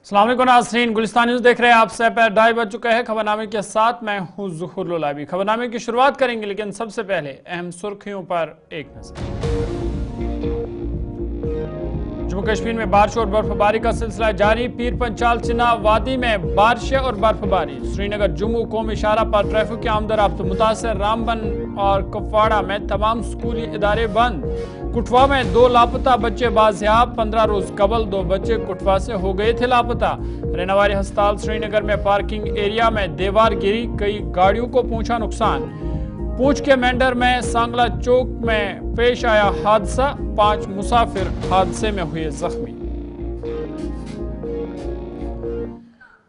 अस्सलाम वालेकुम नाज़रीन, गुलिस्तान न्यूज़ देख रहे हैं आप। से पर 2:30 बज चुका है। खबरनामे के साथ मैं हूं ज़ुहूर लोलाबी। खबरनामे की शुरुआत करेंगे, लेकिन सबसे पहले अहम सुर्खियों पर एक नजर। जम्मू कश्मीर में बारिश और बर्फबारी का सिलसिला जारी। पीर पंचाल चिना वादी में बारिशें और बर्फबारी। श्रीनगर जम्मू कोम इशारा पर ट्रैफिक के आमदरफ्त मुतासर। रामबन और कुपवाड़ा में तमाम स्कूली इदारे बंद। कुटवा में 2 लापता बच्चे बाजियाब। 15 रोज कबल 2 बच्चे कुटवा से हो गए थे लापता। रेनावारी अस्पताल श्रीनगर में पार्किंग एरिया में दीवार गिरी, कई गाड़ियों को पहुंचा नुकसान। पूंछ के मेंढर में सांगला चौक में पेश आया हादसा, 5 मुसाफिर हादसे में हुए जख्मी।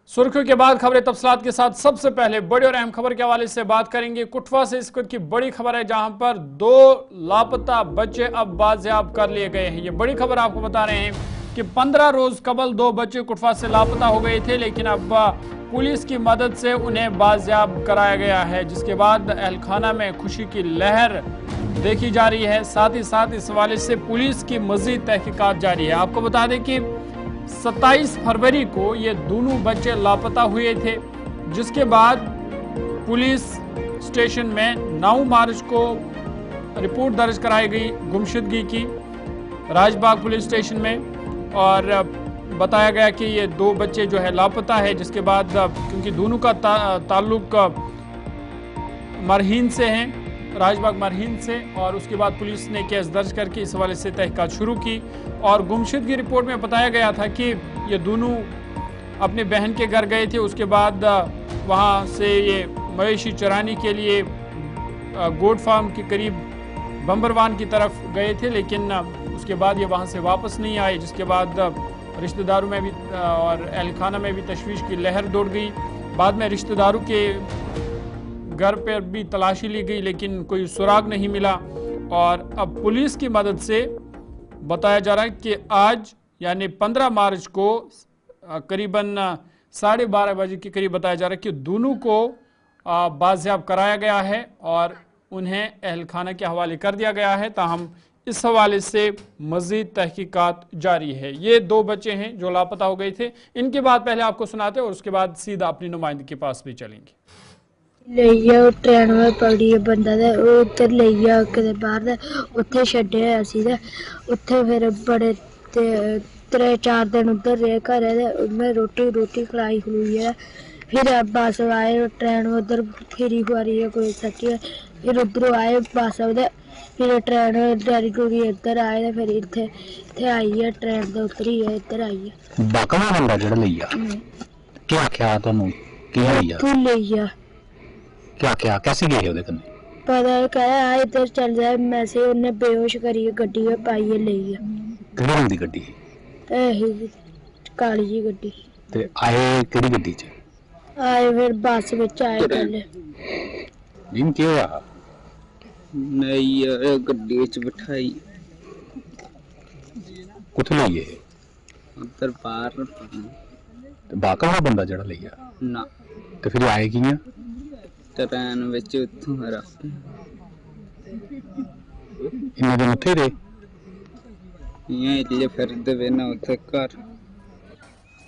सुर्खियों के बाद खबरें तफसीलात के साथ। सबसे पहले बड़ी और अहम खबर के हवाले से बात करेंगे। कुटवा से इस वक्त की बड़ी खबर है, जहां पर 2 लापता बच्चे अब बाजियाब कर लिए गए हैं। ये बड़ी खबर आपको बता रहे हैं कि 15 रोज कबल 2 बच्चे कुटवा से लापता हो गए थे, लेकिन अब पुलिस की मदद से उन्हें बाजियाब कराया गया है, जिसके बाद अहलखाना में खुशी की लहर देखी जा रही है। साथ ही साथ इस हवाले से पुलिस की मजीद तहकीकात जारी है। आपको बता दें कि 27 फरवरी को ये दोनों बच्चे लापता हुए थे, जिसके बाद पुलिस स्टेशन में 9 मार्च को रिपोर्ट दर्ज कराई गई गुमशुदगी की राजबाग पुलिस स्टेशन में, और बताया गया कि ये 2 बच्चे जो है लापता है। जिसके बाद क्योंकि दोनों का ताल्लुक मरहीन से हैं, राजबाग मरहीन से, और उसके बाद पुलिस ने केस दर्ज करके इस हवाले से तहकीकात शुरू की। और गुमशुदगी रिपोर्ट में बताया गया था कि ये दोनों अपने बहन के घर गए थे। उसके बाद वहाँ से ये मवेशी चराने के लिए गोट फार्म के करीब बम्बरवान की तरफ गए थे, लेकिन उसके बाद ये वहाँ से वापस नहीं आए। जिसके बाद रिश्तेदारों में भी और अहलखाना में भी तशवीश की लहर दौड़ गई। बाद में रिश्तेदारों के घर पर भी तलाशी ली गई, लेकिन कोई सुराग नहीं मिला। और अब पुलिस की मदद से बताया जा रहा है कि आज यानी 15 मार्च को करीबन 12:30 बजे के करीब बताया जा रहा है कि दोनों को बाजियाब कराया गया है और उन्हें अहलखाना के हवाले कर दिया गया है। ताहम इस हवाले से मजीद तहकीकात जारी है। ये 2 बच्चे हैं जो लापता हो गए थे। इनकी बात पहले आपको सुनाते हैं और उसके बाद सीधा अपनी नुमाइंदे के पास भी चलेंगे। ट्रेन में पकड़ी बंदा ते उधर ले गया कदे बाहर ते उत्थे छड्डिया असी ते उत्थे फिर बड़े 3-4 दिन उधर रहे घरे ते उन्हें रोटी खलाई खलुइयै फिर बस आए ट्रेन में उधर फिरी खुआरी कोई सच्ची। फिर उधरों आए बस ते फिर ट्रेन डैडी कोई इधर आए ते फिर इत्थे आई है ट्रेन ते उतरी है इधर आई है। बाकवा बंदा जेड़ा लेइया क्या आख्या तुहानू क्या लेइया तू लेइया क्या कैसे गए ओदे कन्नै पता कहा इधर चल जाए मैसे उन्हें बेहोश करिए गड्डी में पाइए ले गया। केड़ी रंग दी गड्डी ते काली जी गड्डी ते आए केड़ी गड्डी च आए फिर बस विच आए पहले जिन के होया नहीं यार गड्डी च बिठाई कुत्थे लेइए उधर बाहर ते बाकवा बंदा जेड़ा लेइया ना ते फिर आए कियां ट्रेन विच उत्थों रख इन्ने दिन उत्थे रहे इयां इल्ले फिरदे वे ना उत्थे घर।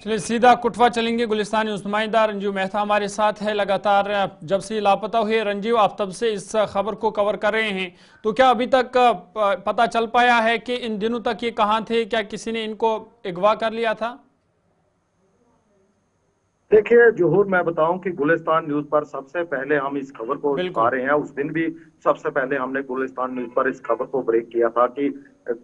चलिए सीधा कुटवा चलेंगे। गुलिस्तानी नुमाइंदा रंजीव मेहता हमारे साथ है। लगातार जब से लापता हुए रंजीव, आप तब से इस खबर को कवर कर रहे हैं, तो क्या अभी तक पता चल पाया है कि इन दिनों तक ये कहाँ थे? क्या किसी ने इनको अगवा कर लिया था? देखिए जोहूर, मैं बताऊं कि गुलिस्तान न्यूज पर सबसे पहले हम इस खबर को दिखा रहे हैं। उस दिन भी सबसे पहले हमने गुलिस्तान न्यूज पर इस खबर को ब्रेक किया था कि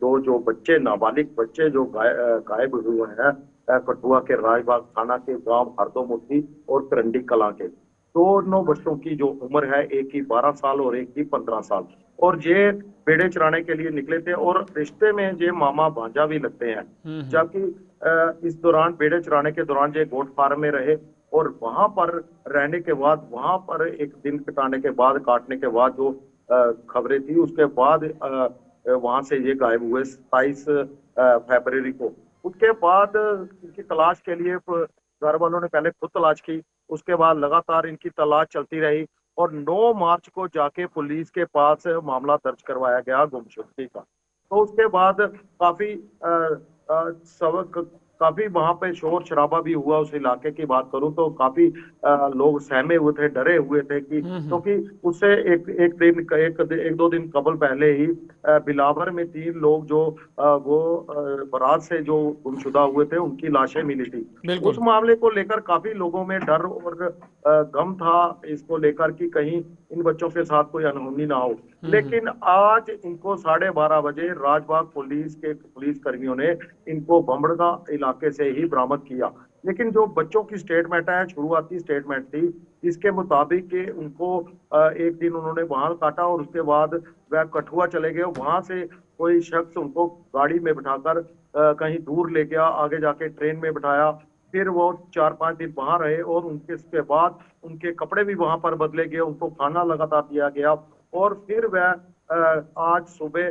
2 जो बच्चे, नाबालिग बच्चे जो गायब हुए हैं कठुआ के राजबाग थाना के गांव हरदोमुखी और करंडी कलां के। दोनों बच्चों की जो उम्र है, एक की 12 साल और एक की 15 साल, और ये बेड़े चराने के लिए निकले थे और रिश्ते में ये मामा भांजा भी लगते हैं। जबकि इस दौरान बेड़े चराने के दौरान ये गोट फार्म में रहे और वहां पर रहने के बाद, वहां पर एक दिन काटने के बाद जो खबरें थी, उसके बाद वहां से ये गायब हुए 27 फरवरी को। उसके बाद इनकी तलाश के लिए घर वालों ने पहले खुद तलाश की, उसके बाद लगातार इनकी तलाश चलती रही और 9 मार्च को जाके पुलिस के पास मामला दर्ज करवाया गया गुमशुदगी का। तो उसके बाद काफी वहां पे शोर शराबा भी हुआ। उस इलाके की बात करूं तो काफी लोग सहमे हुए थे, डरे हुए थे कि क्योंकि उससे एक दो दिन कबल पहले ही बिलावर में 3 लोग जो वो बारात से जो गुमशुदा हुए थे उनकी लाशें मिली थी। उस मामले को लेकर काफी लोगों में डर और गम था इसको लेकर कि कहीं इन बच्चों के साथ कोई अनहोनी ना हो। लेकिन आज इनको 12:30 बजे राजबाग पुलिस कर्मियों ने इनको बमड़गा इलाके से ही बरामद किया। लेकिन जो बच्चों की स्टेटमेंट है, शुरुआती स्टेटमेंट थी, इसके मुताबिक कि उनको एक दिन उन्होंने बाल काटा और उसके बाद वह कठुआ चले गए। वहां से कोई शख्स उनको गाड़ी में बिठाकर कहीं दूर ले गया, आगे जाके ट्रेन में बिठाया। फिर वो 4-5 दिन वहां रहे और उसके बाद उनके कपड़े भी वहां पर बदले गए, उनको खाना लगातार दिया गया और फिर वह आज सुबह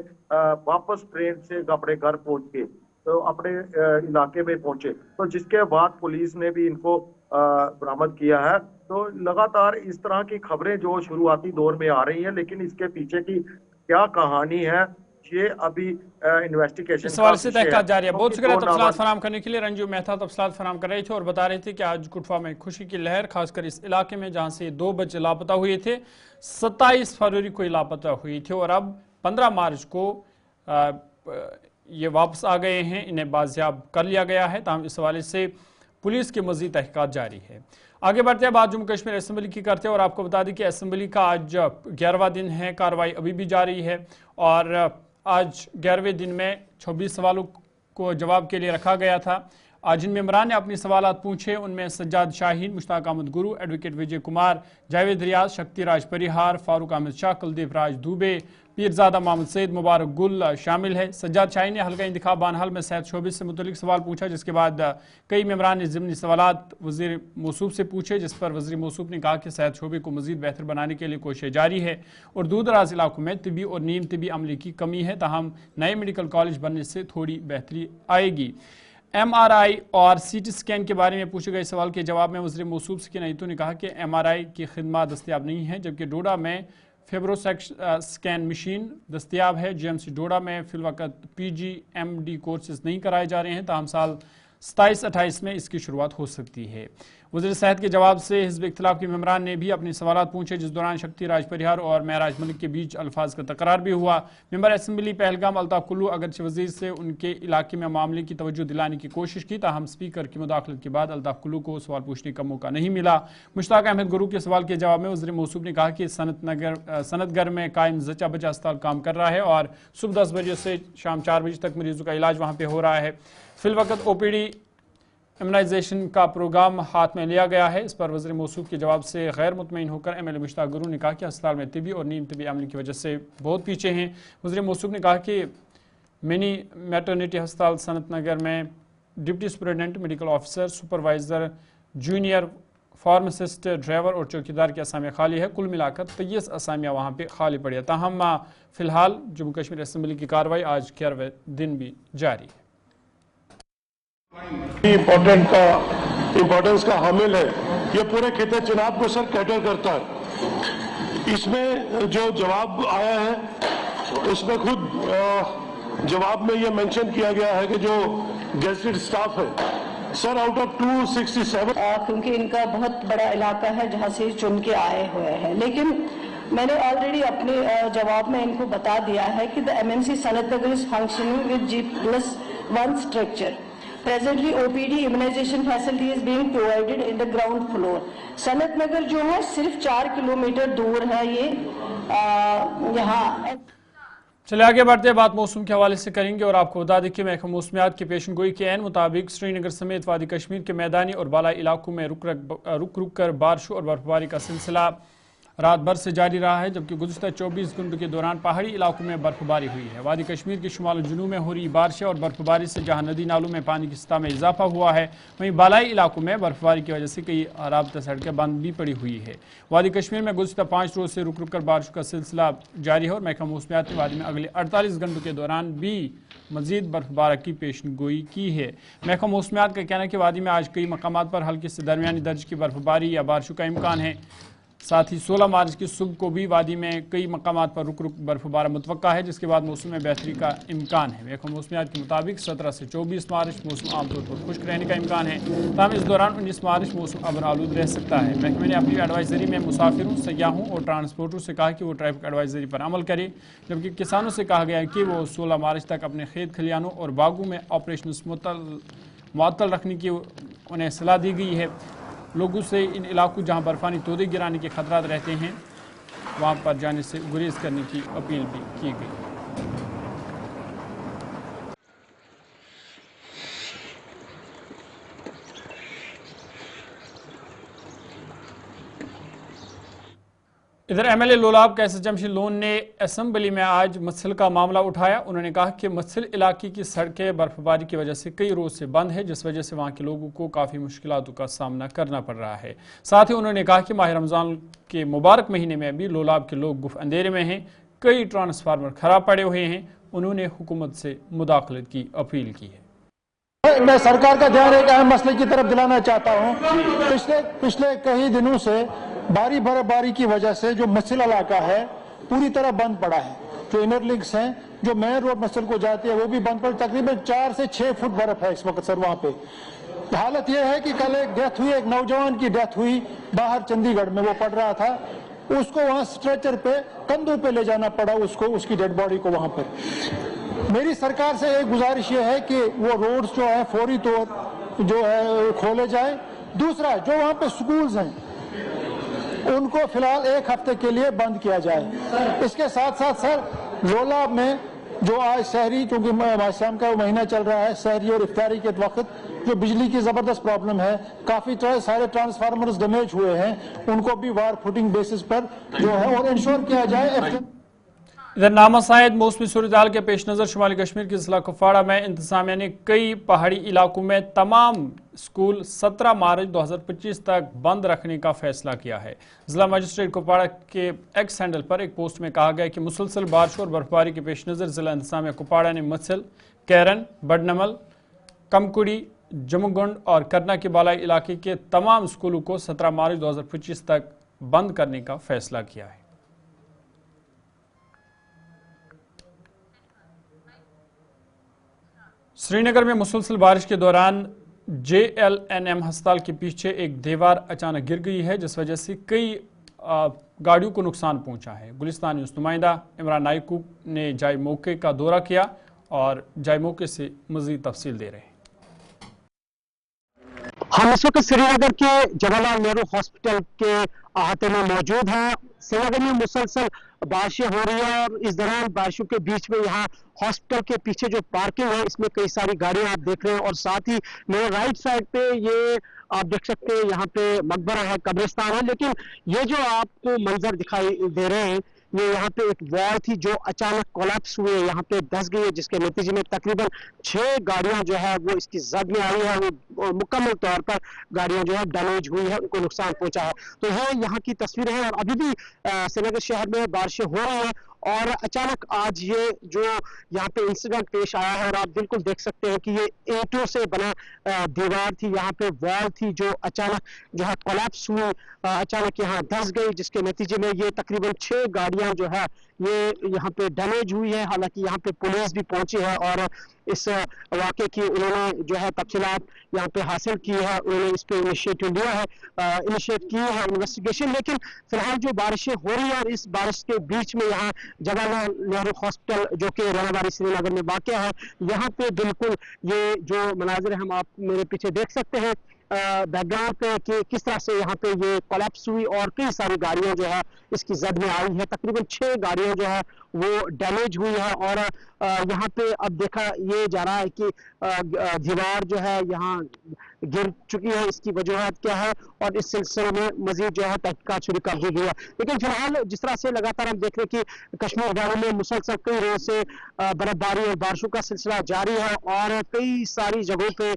वापस ट्रेन से अपने घर पहुंच गए, तो अपने इलाके में पहुंचे। तो जिसके बाद पुलिस ने भी इनको बरामद किया है। तो लगातार इस तरह की खबरें जो शुरुआती दौर में आ रही हैं, लेकिन इसके पीछे की क्या कहानी है ये अभी इन्वेस्टिगेशन इस सवाल से तहकीकात जारी है। बहुत शुक्रिया तफसीलात फराहम करने के लिए। रंजू मेहता तफसीलात फराहम कर रहे थे और बता रहे थे कि आज कुटवा में खुशी की लहर, खासकर इस इलाके में जहां से 2 बच्चे लापता हुए थे। 27 फरवरी को लापता हुई थे और अब 15 मार्च को ये वापस आ गए हैं, इन्हें बाजियाब कर लिया गया है। तमाम इस हवाले से पुलिस की मजीद तहकीकात जारी है। आगे बढ़ते हैं, बात जम्मू कश्मीर असेंबली की करते हैं और आपको बता दें कि असेंबली का आज 11वां दिन है, कार्रवाई अभी भी जारी है और आज 11वें दिन में 26 सवालों को जवाब के लिए रखा गया था। आज जिन मेंबरान ने अपने सवालात पूछे उनमें सज्जाद शाहीन, मुश्ताक अहमद गुरु, एडवोकेट विजय कुमार, जावेद रियाज, शक्ति राज परिहार, फारूक अहमद शाह, कुलदीप राज दुबे, पीरजादा मोहम्मद सैद, मुबारक गुल शामिल है। सज्जाद शाहीन ने हल्का इंतखाब बानहल में सेहत शोबे से मुतल्लिक सवाल पूछा, जिसके बाद कई मेंबरान ने ज़िमनी सवालात वज़ीर मौसूफ से पूछे, जिस पर वज़ीर मौसूफ ने कहा कि सेहत शोबे को मज़ीद बेहतर बनाने के लिए कोशिशें जारी है और दूर दराज इलाकों में तिबी और नीम तिबी अमले की कमी है, ताहम नए मेडिकल कॉलेज बनने से थोड़ी बेहतरी आएगी। MRI और CT स्कैन के बारे में पूछे गए सवाल के जवाब में वज़ीर मौसूफ सकीना ईतू ने कहा कि MRI की खिदमत दस्तियाब नहीं है, जबकि डोडा में स्कैन मशीन दस्तियाब है। GMC डोडा में फिलवक्त PG MD कोर्सेज नहीं कराए जा रहे हैं, ताहम साल 27-28 में इसकी शुरुआत हो सकती है। वज़ीर सेहत के जवाब से हिज़्ब इख्तिलाफ के मेंबरान ने भी अपने सवालात पूछे, जिस दौरान शक्ति राज परिहार और महराज मलिक के बीच अल्फाज का तकरार भी हुआ। मेंबर असेंबली पहलगाम अल्ताफ कुल्लू अगरचे वज़ीर से उनके इलाके में मामले की तवज्जो दिलाने की कोशिश की, ताहम स्पीकर की मुदाखलत के बाद अल्ताफ कुल्लू को सवाल पूछने का मौका नहीं मिला। मुश्ताक अहमद गुरु के सवाल के जवाब में वज़ीर मौसूफ ने कहा कि सनतगढ़ में कायम जचा बचा अस्पताल काम कर रहा है और सुबह 10 बजे से शाम 4 बजे तक मरीजों का इलाज वहाँ पर हो रहा है। फिलवक्त OPD इम्यूनाइजेशन का प्रोग्राम हाथ में लिया गया है। इस पर वज़ीर मौसूफ के जवाब से गैर मुतमईन होकर MLA मुश्ताक गुरु ने कहा कि अस्पताल में तिबी और नीम तिबी अमले की वजह से बहुत पीछे हैं। वज़ीर मौसूफ ने कहा कि मिनी मैटरनिटी अस्पताल सनतनगर में deputy superintendent, medical officer, supervisor, junior pharmacist, driver और चौकीदार की असामियाँ खाली है। कुल मिलाकर 23 असामियाँ वहाँ पर खाली पड़ी है। ताहम फ़िलहाल जम्मू कश्मीर असेंबली की कार्रवाई आज 11वें दिन भी जारी है। इम्पोर्टेंस का हामिल है, ये पूरे खिते चुनाव को सर कैटर करता है। इसमें जो जवाब आया है उसमें खुद जवाब में ये मेंशन किया गया है कि जो गेस्टेड स्टाफ है सर आउट ऑफ 267, क्योंकि इनका बहुत बड़ा इलाका है जहां से चुन के आए हुए हैं, लेकिन मैंने ऑलरेडी अपने जवाब में इनको बता दिया है कि the MNC Sanathnagar is functioning with G+1 structure. Presently OPD immunization facility is being provided in the ground floor. Sanathnagar जो है सिर्फ 4 किलोमीटर दूर है ये यहाँ। चलिए आगे बढ़ते हैं, बात मौसम के हवाले से करेंगे और आपको बता दें कि महकमा मौसमियात की पेशन गोई के ऐन मुताबिक श्रीनगर समेत वादी कश्मीर के मैदानी और बालाई इलाकों में रुक रुक कर बारिशों और बर्फबारी का सिलसिला रात भर से जारी रहा है, जबकि गुज़िश्ता 24 घंटों के दौरान पहाड़ी इलाकों में बर्फबारी हुई है। वादी कश्मीर के शुमाल और जुनूब में हो रही बारिशें और बर्फबारी से जहां नदी नालों में पानी की सतह में इजाफा हुआ है, वहीं बालाई इलाकों में बर्फबारी की वजह से कई राबता सड़कें बंद भी पड़ी हुई है। वादी कश्मीर में गुज़िश्ता 5 रोज से रुक रुक कर बारिश का सिलसिला जारी है और महकमा मौसमियात ने वादी में अगले 48 घंटों के दौरान भी मजीद बर्फबारी की पेशन गोई की है। महकमा मौसमियात का कहना है कि वादी में आज कई मकामात पर हल्की से दरमियानी दर्ज की बर्फबारी या बारिशों का इम्कान है। साथ ही 16 मार्च की सुबह को भी वादी में कई मकामात पर रुक रुक बर्फबारी मुतवक्का है, जिसके बाद मौसम में बेहतरी का इम्कान है। महकमा मौसमियात के मुताबिक 17 से 24 मार्च मौसम आमतौर पर खुश्क रहने का इम्कान है, ताहम इस दौरान 19 मार्च मौसम अबर आलूद रह सकता है। महकमे ने अपनी एडवाइजरी में मुसाफिरों, सयाहों और ट्रांसपोर्टरों से कहा कि वो ट्रैफिक एडवाइजरी पर अमल करें, जबकि किसानों से कहा गया है कि वो 16 मार्च तक अपने खेत खलियानों और बागों में ऑपरेशन मुअत्तल रखने की उन्हें सलाह दी गई है। लोगों से इन इलाकों जहां बर्फानी तोदे गिराने के खतरात रहते हैं वहां पर जाने से गुरेज करने की अपील भी की गई। इधर एमएलए लोलाब कैसर जमशेद लोन ने असेंबली में आज मत्सल का मामला उठाया। उन्होंने कहा कि मत्सल इलाके की सड़कें बर्फबारी की वजह से कई रोज से बंद है, जिस वजह से वहां के लोगों को काफ़ी मुश्किलातों का सामना करना पड़ रहा है। साथ ही उन्होंने कहा कि माह रमज़ान के मुबारक महीने में भी लोलाब के लोग गुफ अंधेरे में हैं, कई ट्रांसफार्मर खराब पड़े हुए हैं। उन्होंने हुकूमत से मुदाखलत की अपील की है। मैं सरकार का ध्यान एक अहम मसले की तरफ दिलाना चाहता हूँ। पिछले कई दिनों से भारी बर्फबारी की वजह से जो मस्जिद इलाका है पूरी तरह बंद पड़ा है। जो इनर लिंक्स हैं, जो मेन रोड मस्जिद को जाती है, वो भी बंद पड़ा। तकरीबन 4 से 6 फुट बर्फ है इस वक्त सर वहाँ पे। हालत यह है कि कल एक डेथ हुई, एक नौजवान की डेथ हुई बाहर चंडीगढ़ में, वो पड़ रहा था, उसको वहाँ स्ट्रेचर पे कंधों पे ले जाना पड़ा उसको, उसकी डेड बॉडी को वहाँ पर। मेरी सरकार से एक गुजारिश ये है कि वो रोड्स जो है फौरी तौर जो है खोले जाए। दूसरा, जो वहाँ पे स्कूल्स हैं उनको फिलहाल 1 हफ्ते के लिए बंद किया जाए। इसके साथ साथ सर लोलाब में जो आज शहरी, क्योंकि शाम का महीना चल रहा है, शहरी और इफ्तारी के वक्त जो बिजली की जबरदस्त प्रॉब्लम है, काफी सारे ट्रांसफार्मर्स डैमेज हुए हैं, उनको भी वार फुटिंग बेसिस पर जो है और इंश्योर किया जाए। इधर नामासायद मौसमी सूरत के पेश नज़र शुमाली कश्मीर के जिला कुपवाड़ा में इंतजामिया ने कई पहाड़ी इलाकों में तमाम स्कूल 17 मार्च 2025 तक बंद रखने का फैसला किया है। जिला मजिस्ट्रेट कुपवाड़ा के एक्स हैंडल पर एक पोस्ट में कहा गया कि मुसलसल बारिश और बर्फबारी के पेश नज़र जिला इंतजामिया कुपवाड़ा ने मत्सल, कैरन, बडनमल, कमकुड़ी, जमुगुंड और करना के बालाई इलाके के तमाम स्कूलों को 17 मार्च 2025 तक बंद करने का फैसला किया है। श्रीनगर में मुसलसल बारिश के दौरान JLNM अस्पताल के पीछे एक दीवार अचानक गिर गई है, जिस वजह से कई गाड़ियों को नुकसान पहुंचा है। गुलिस्तान न्यूज़ नुमाइंदा इमरान नाइकू ने जाए मौके का दौरा किया और जाए मौके से मज़ीद तफसील दे रहे हैं। हम इस वक्त श्रीनगर के जवाहरलाल नेहरू हॉस्पिटल के अहाते में मौजूद हैं। श्रीनगर में मुसलसल बारिशें हो रही है और इस दौरान बारिशों के बीच में यहाँ हॉस्पिटल के पीछे जो पार्किंग है इसमें कई सारी गाड़ियां आप देख रहे हैं और साथ ही मेरे राइट साइड पे ये आप देख सकते हैं यहाँ पे मकबरा है, कब्रिस्तान है। लेकिन ये जो आपको मंजर दिखाई दे रहे हैं ये यहाँ पे एक वॉल थी जो अचानक कोलैप्स हुई है, यहाँ पे धंस गई है, जिसके नतीजे में तकरीबन 6 गाड़ियां जो है वो इसकी जद में आई है। वो मुकम्मल तौर पर गाड़ियां जो है डैमेज हुई है, उनको नुकसान पहुंचा है। तो ये यहाँ की तस्वीरें हैं और अभी भी श्रीनगर शहर में बारिशें हो रही हैं और अचानक आज ये जो यहाँ पे इंसिडेंट पेश आया है और आप बिल्कुल देख सकते हैं कि ये ईंटों से बना दीवार थी, यहाँ पे वॉल थी जो अचानक जो है कोलैप्स हुई, अचानक यहाँ धंस गई, जिसके नतीजे में ये तकरीबन 6 गाड़ियां जो है ये यहाँ पे डैमेज हुई है। हालांकि यहाँ पे पुलिस भी पहुंची है और इस वाक़े की उन्होंने जो है तफसीलात यहाँ पे हासिल की है, उन्होंने इस पे इनिशिएटिव लिया है, इनिशिएट की है इन्वेस्टिगेशन। लेकिन फिलहाल जो बारिशें हो रही है और इस बारिश के बीच में यहाँ जवाहरलाल नेहरू हॉस्पिटल जो कि रानाबारी श्रीनगर में वाक़ है, यहाँ पे बिल्कुल ये जो मनाजिर हम आप मेरे पीछे देख सकते हैं बैकग्राउंड पे कि किस तरह से यहाँ पे ये कोलैप्स हुई और कई सारी गाड़ियां जो है इसकी जद में आई है। तकरीबन 6 गाड़ियां जो है वो डैमेज हुई है और यहाँ पे अब देखा ये जा रहा है कि दीवार जो है यहाँ गिर चुकी है, इसकी वजूहत क्या है और इस सिलसिले में मजीद जो है तहकीकात शुरू कर दी गई है। लेकिन फिलहाल जिस तरह से लगातार हम देख रहे हैं कि कश्मीर घाटी में मुसलसल कई रोज से बर्फबारी और बारिशों का सिलसिला जारी है और कई सारी जगहों पे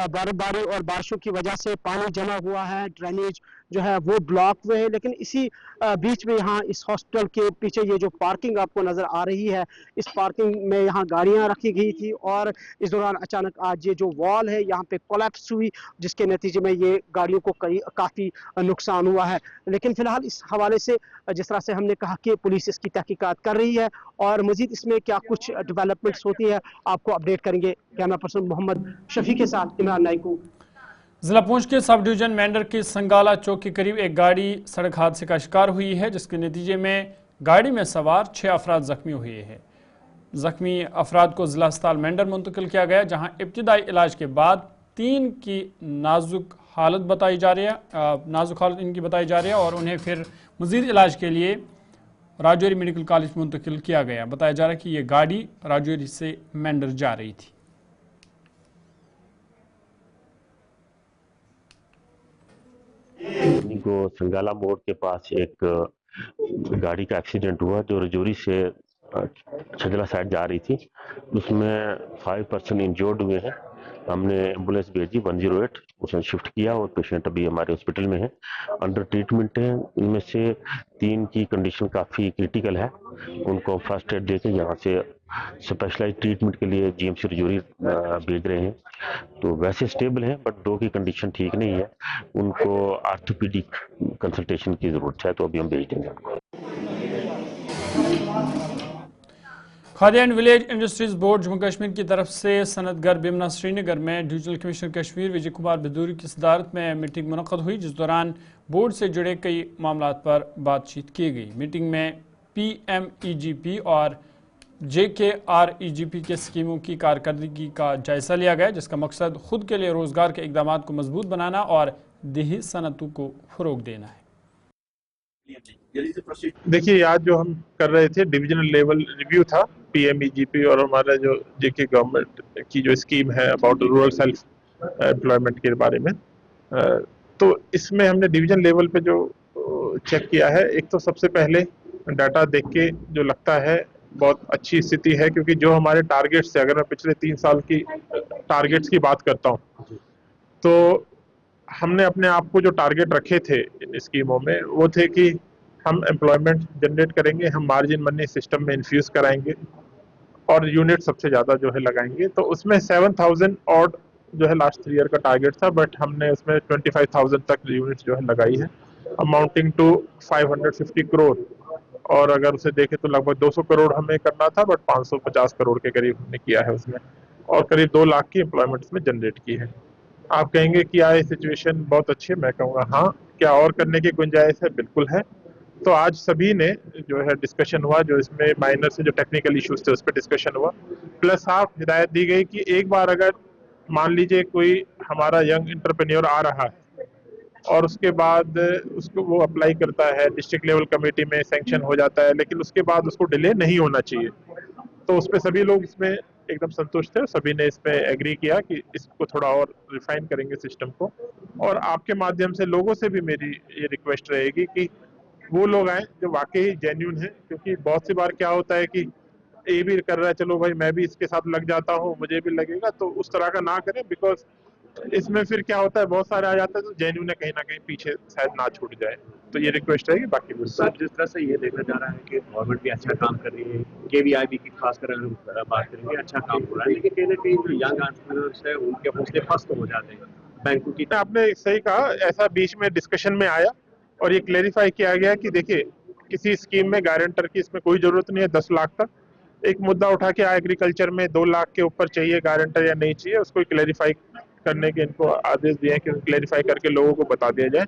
बर्फबारी और बारिशों की वजह से पानी जमा हुआ है, ड्रेनेज जो है वो ब्लॉक हुए हैं। लेकिन इसी बीच में यहाँ इस हॉस्पिटल के पीछे ये जो पार्किंग आपको नजर आ रही है, इस पार्किंग में यहाँ गाड़ियाँ रखी गई थी और इस दौरान अचानक आज ये जो वॉल है यहाँ पे कोलैप्स हुई, जिसके नतीजे में ये गाड़ियों को काफी नुकसान हुआ है। लेकिन फिलहाल इस हवाले से जिस तरह से हमने कहा कि पुलिस इसकी तहकीकात कर रही है और मजीद इसमें क्या कुछ डेवलपमेंट्स होती है आपको अपडेट करेंगे। कैमरा पर्सन मोहम्मद शफी के साथ इमरान नाइकू। जिला पुंछ के सब डिवीजन मेंढर के संगाला चौक के करीब एक गाड़ी सड़क हादसे का शिकार हुई है, जिसके नतीजे में गाड़ी में सवार 6 अफराद जख्मी हुए हैं। जख्मी अफराद को जिला अस्पताल मेंढर मुंतकिल किया गया, जहां इब्तिदाई इलाज के बाद 3 की नाजुक हालत बताई जा रही है और उन्हें फिर मजीद इलाज के लिए राजौरी मेडिकल कॉलेज मुंतकिल किया गया। बताया जा रहा है कि यह गाड़ी राजौरी से मेंढर जा रही थी। को संगाला मोड़ के पास एक गाड़ी का एक्सीडेंट हुआ जो राजौरी से छजला साइड जा रही थी। उसमें 5 पर्सन इंजर्ड हुए हैं। हमने एम्बुलेंस भेजी 108, उसने शिफ्ट किया और पेशेंट अभी हमारे हॉस्पिटल में है, अंडर ट्रीटमेंट है। इनमें से 3 की कंडीशन काफ़ी क्रिटिकल है, उनको फर्स्ट एड देके यहाँ से स्पेशलाइज ट्रीटमेंट के लिए जीएमसी राजौरी भेज रहे हैं। तो वैसे स्टेबल हैं, बट 2 की कंडीशन ठीक नहीं है, उनको आर्थोपेडिक कंसल्टेशन की ज़रूरत है, तो अभी हम भेज देंगे उनको। Khadi and village industries board Jammu Kashmir की तरफ से सनतगर बिमना श्रीनगर में डिविजनल कमिश्नर कश्मीर विजय कुमार भदौरी की सदारत में मीटिंग मुनक़द हुई, जिस दौरान बोर्ड से जुड़े कई मामलों पर बातचीत की गई। मीटिंग में PMEGP और JKREGP के स्कीमों की कारकर्दगी का जायजा लिया गया, जिसका मकसद खुद के लिए रोजगार के इकदाम को मजबूत बनाना और देही सनतों को फरोग देना है। देखिए, आज जो हम कर रहे थे डिविजनल लेवल रिव्यू था PMEGP और हमारा जो JK गवर्नमेंट की जो स्कीम है अबाउट रूरल सेल्फ एम्प्लॉयमेंट के बारे में। तो इसमें हमने डिवीजन लेवल पे जो चेक किया है, एक तो सबसे पहले डाटा देख के जो लगता है बहुत अच्छी स्थिति है, क्योंकि जो हमारे टारगेट्स थे, अगर मैं पिछले 3 साल की टारगेट्स की बात करता हूँ तो हमने अपने आप को जो टारगेट रखे थे इन स्कीमों में वो थे कि हम एम्प्लॉयमेंट जनरेट करेंगे, हम मार्जिन मनी सिस्टम में इन्फ्यूज कराएंगे और यूनिट सबसे ज़्यादा जो है लगाएंगे। तो उसमें 7000 ऑड जो है लास्ट 3 ईयर का टारगेट था, बट हमने उसमें 25,000 तक यूनिट जो है लगाई है, अमाउंटिंग टू 550 करोड़। और अगर उसे देखें तो लगभग 200 करोड़ हमें करना था, बट 550 करोड़ के करीब हमने किया है उसमें, और करीब 2 लाख की एम्प्लॉयमेंट उसमें जनरेट की है। आप कहेंगे कि ये सिचुएशन बहुत अच्छी है, मैं कहूँगा हाँ, क्या और करने की गुंजाइश है? बिल्कुल है। तो आज सभी ने जो है डिस्कशन हुआ, जो इसमें माइनर से जो टेक्निकल इश्यूज थे उस पर डिस्कशन हुआ, प्लस साफ हिदायत दी गई कि एक बार अगर मान लीजिए कोई हमारा यंग एंटरप्रेन्योर आ रहा है और उसके बाद उसको वो अप्लाई करता है, डिस्ट्रिक्ट लेवल कमेटी में सैंक्शन हो जाता है, लेकिन उसके बाद उसको डिले नहीं होना चाहिए, तो उस पर सभी लोग इसमें एकदम संतुष्ट थे। सभी ने इस पे एग्री किया कि इसको थोड़ा और रिफाइन करेंगे सिस्टम को। और आपके माध्यम से लोगों से भी मेरी ये रिक्वेस्ट रहेगी कि वो लोग आए जो वाकई जेन्युइन है, क्योंकि बहुत सी बार क्या होता है कि ये भी कर रहा है, चलो भाई मैं भी इसके साथ लग जाता हूँ, मुझे भी लगेगा, तो उस तरह का ना करें, बिकॉज इसमें फिर क्या होता है बहुत सारे आ जाते हैं तो जेन्युइन कहीं ना कहीं पीछे शायद ना छूट जाए। तो ये रिक्वेस्ट रहेगी। बाकी सर, जिस तरह से ये देखा जा रहा है कि गवर्नमेंट भी अच्छा काम कर रही है, KVIB की खासकर हम बात करेंगे, अच्छा काम हो रहा है, लेकिन कहीं ना कहीं जो यंग एंटरप्रेन्योर्स है उनके हौसले पस्त हो जाते हैं बैंकों की। आपने सही कहा, ऐसा बीच में डिस्कशन में आया और ये क्लेरिफाई किया गया कि देखिए किसी स्कीम में गारंटर की इसमें कोई जरूरत नहीं है 10 लाख तक। एक मुद्दा उठा के एग्रीकल्चर में 2 लाख के ऊपर चाहिए गारंटर या नहीं चाहिए, उसको क्लेरिफाई करने के इनको आदेश दिए हैं कि क्लेरिफाई करके लोगों को बता दिया जाए।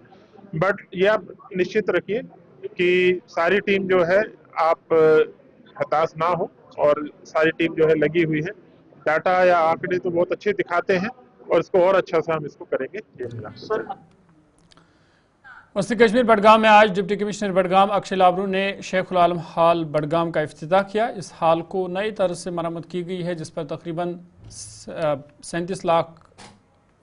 बट ये आप निश्चित रखिए कि सारी टीम जो है, आप हताश ना हो, और सारी टीम जो है लगी हुई है। डाटा या आंकड़े तो बहुत अच्छे दिखाते हैं और इसको और अच्छा से हम इसको करेंगे। वस्ती कश्मीर बडगाम में आज डिप्टी कमिश्नर बडगाम अक्षय लाबरू ने शेखुल आलम हॉल बडगाम का इफ्तिताह किया। इस हॉल को नई तरह से मरम्मत की गई है, जिस पर तकरीबन 37 लाख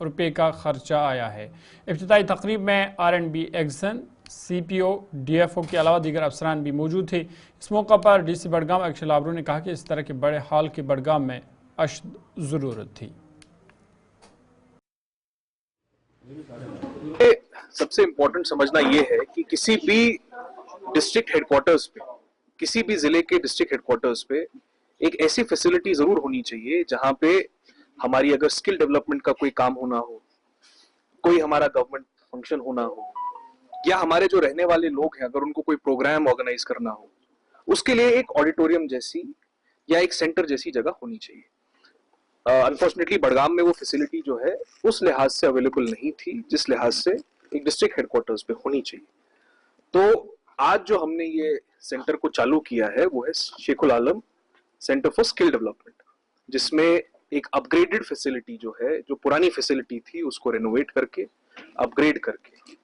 रुपए का खर्चा आया है। इफ्तिताही तकरीब में R&B एक्शन, CPO, DFO के अलावा दीगर अफसरान भी मौजूद थे। इस मौका पर DC बडगाम अक्षय लाबरू ने कहा कि इस तरह के बड़े हॉल की बडगाम में अशद ज़रूरत थी। सबसे इम्पोर्टेंट समझना ये है कि किसी भी डिस्ट्रिक्ट हेडक्वार्टर्स पे, किसी भी जिले के डिस्ट्रिक्ट हेडक्वार्टर्स पे एक ऐसी फैसिलिटी जरूर होनी चाहिए जहां पे हमारी अगर स्किल डेवलपमेंट का कोई काम होना हो, कोई हमारा गवर्नमेंट फंक्शन होना हो, या हमारे जो रहने वाले लोग हैं अगर उनको कोई प्रोग्राम ऑर्गेनाइज करना हो, उसके लिए एक ऑडिटोरियम जैसी या एक सेंटर जैसी जगह होनी चाहिए। अनफॉर्चुनेटली बड़गाम में वो फैसिलिटी जो है उस लिहाज से अवेलेबल नहीं थी जिस लिहाज से एक डिस्ट्रिक्ट हेडक्वार्टर्स पे होनी चाहिए। तो आज जो हमने ये सेंटर को चालू किया है वो है शेखुल आलम सेंटर फॉर स्किल डेवलपमेंट, जिसमें एक अपग्रेडेड फैसिलिटी जो है, जो पुरानी फैसिलिटी थी उसको रेनोवेट करके, अपग्रेड करके,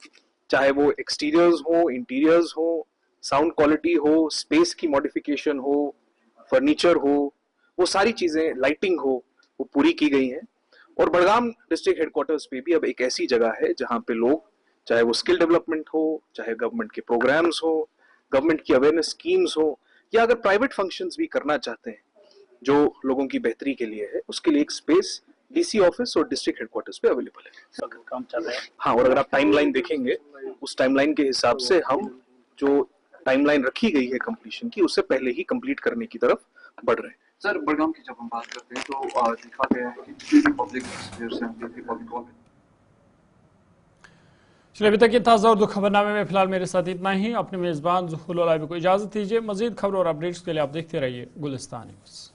चाहे वो एक्सटीरियर्स हो, इंटीरियर्स हो, साउंड क्वालिटी हो, स्पेस की मॉडिफिकेशन हो, फर्नीचर हो, वो सारी चीजें, लाइटिंग हो, वो पूरी की गई हैं। और बड़गाम डिस्ट्रिक्ट हेडक्वार्टर्स पे भी अब एक ऐसी जगह है जहां पे लोग, चाहे वो स्किल डेवलपमेंट हो, चाहे गवर्नमेंट के प्रोग्राम्स हो, गवर्नमेंट की अवेयरनेस स्कीम्स हो, या अगर प्राइवेट फंक्शंस भी करना चाहते हैं जो लोगों की बेहतरी के लिए है, उसके लिए एक स्पेस डीसी ऑफिस और डिस्ट्रिक्ट हेडक्वार्टर्स पे अवेलेबल है। काम चल रहा है। हाँ, और अगर आप टाइमलाइन देखेंगे, उस टाइमलाइन के हिसाब से हम जो टाइमलाइन रखी गई है कंप्लीशन की, उससे पहले ही कंप्लीट करने की तरफ बढ़ रहे हैं। सर, बड़गाम की जब हम बात करते हैं तो देखा गया है कि किसी भी पब्लिक चलिए, अभी तक ये ताज़ा उर्दू खबरनामे में फिलहाल मेरे साथ इतना ही। अपने मेज़बान ज़ुहुल को इजाज़त दीजिए। मज़ीद खबर और अपडेट्स के लिए आप देखते रहिए गुलिस्तान न्यूज़।